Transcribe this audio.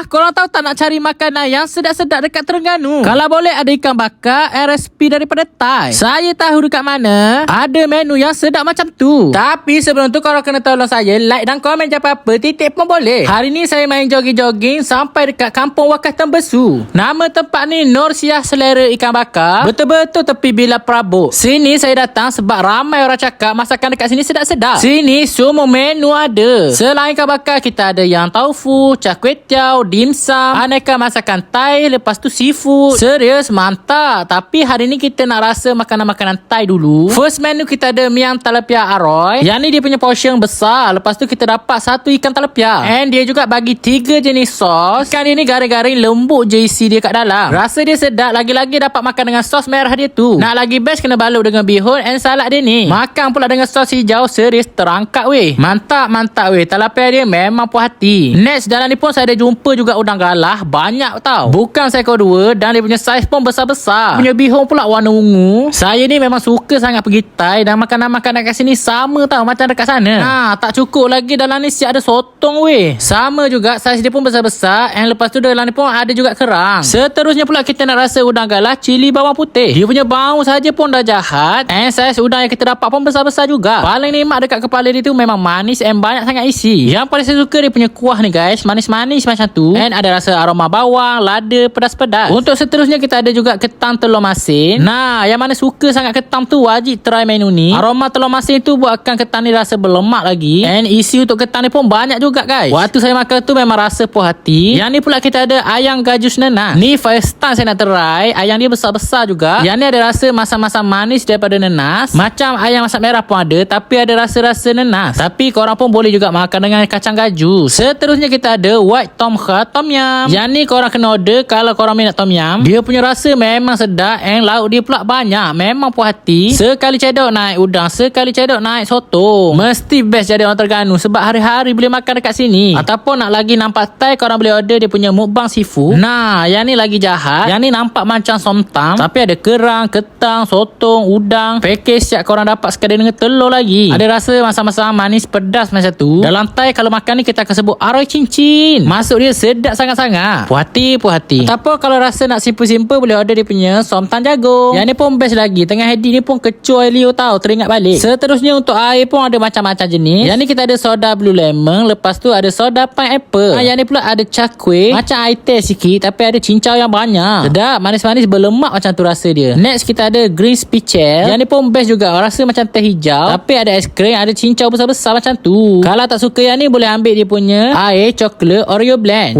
Korang tahu tak nak cari makanan yang sedap-sedap dekat Terengganu? Kalau boleh ada ikan bakar and resipi daripada Thai. Saya tahu dekat mana ada menu yang sedap macam tu. Tapi sebelum tu korang kena tolong saya like dan komen je apa-apa, titik pun boleh. Hari ni saya main jogging-jogging sampai dekat Kampung Wakaf Tembesu. Nama tempat ni Nur Siah Selera Ikan Bakar. Betul-betul tepi Bila Prabok. Sini saya datang sebab ramai orang cakap masakan dekat sini sedap-sedap. Sini semua menu ada. Selain ikan bakar, kita ada yang taufu, char kway teow, dimsum, aneka masakan Thai, lepas tu seafood. Serius mantap. Tapi hari ni kita nak rasa makanan-makanan Thai dulu. First menu kita ada miang talapia aroy. Yang ni dia punya portion besar. Lepas tu kita dapat satu ikan talapia. And dia juga bagi 3 jenis sos. Ikan dia ni garing-garing lembut je isi dia kat dalam. Rasa dia sedap. Lagi-lagi dapat makan dengan sos merah dia tu. Nak lagi best kena balut dengan bihun and salad dia ni. Makan pula dengan sos hijau. Serius terangkat weh. Mantap weh. Talapia dia memang puas hati. Next dalam ni pun saya ada jumpa juga udang galah. Banyak tau. Bukan seekor dua. Dan dia punya saiz pun besar-besar. Punya bihun pula warna ungu. Saya ni memang suka sangat pergi Thai. Dan makanan-makanan kat sini sama tau macam dekat sana. Tak cukup lagi dalam ni siap ada sotong weh. Sama juga saiz dia pun besar-besar. And lepas tu dalam ni pun ada juga kerang. Seterusnya pula kita nak rasa udang galah cili bawang putih. Dia punya bau saja pun dah jahat. And saiz udang yang kita dapat pun besar-besar juga. Paling nikmat dekat kepala dia tu memang manis and banyak sangat isi. Yang paling saya suka dia punya kuah ni guys. Manis-manis macam tu. And ada rasa aroma bawang, lada, pedas-pedas. Untuk seterusnya kita ada juga ketam telur masin. Yang mana suka sangat ketam tu wajib try menu ni. Aroma telur masin tu buatkan ketam ni rasa berlemak lagi. And isi untuk ketam ni pun banyak juga guys. Waktu saya makan tu memang rasa puas hati. Yang ni pula kita ada ayam gajus nenas. Ni first time saya nak try. Ayam dia besar-besar juga. Yang ni ada rasa masam-masam manis daripada nenas. Macam ayam masak merah pun ada. Tapi ada rasa-rasa nenas. Tapi korang pun boleh juga makan dengan kacang gajus. Seterusnya kita ada white tom kha tom yum. Yang ni korang kena order kalau korang minat tom yum. Dia punya rasa memang sedap. And lauk dia pula banyak. Memang puas hati. Sekali cedok naik udang. Sekali cedok naik sotong. Mesti best jadi orang Terengganu. Sebab hari-hari boleh makan dekat sini. Ataupun nak lagi nampak Thai, korang boleh order dia punya mukbang seafood. Yang ni lagi jahat. Yang ni nampak macam somtam. Tapi ada kerang, ketang, sotong, udang. Package siap korang dapat sekali dengan telur lagi. Ada rasa masam-masam manis pedas macam tu. Dalam Thai kalau makan ni kita akan sebut aroy cincin. Masuk dia sedap sangat-sangat. Puas hati. Ataupun kalau rasa nak simple-simple boleh order dia punya somtam jagung. Yang ni pun best lagi. Tengah edit ni pun kecoh air liu tau. Teringat balik. Seterusnya untuk air pun ada macam-macam jenis. Yang ni kita ada soda blue lemon. Lepas tu ada soda pineapple. Yang ni pula ada char kway. Macam air teh sikit. Tapi ada cincau yang banyak. Sedap. Manis-manis berlemak macam tu rasa dia. Next kita ada green speechel. Yang ni pun best juga. Rasa macam teh hijau. Tapi ada aiskrim. Ada cincau besar-besar macam tu. Kalau tak suka yang ni boleh ambil dia punya air coklat Oreo blend.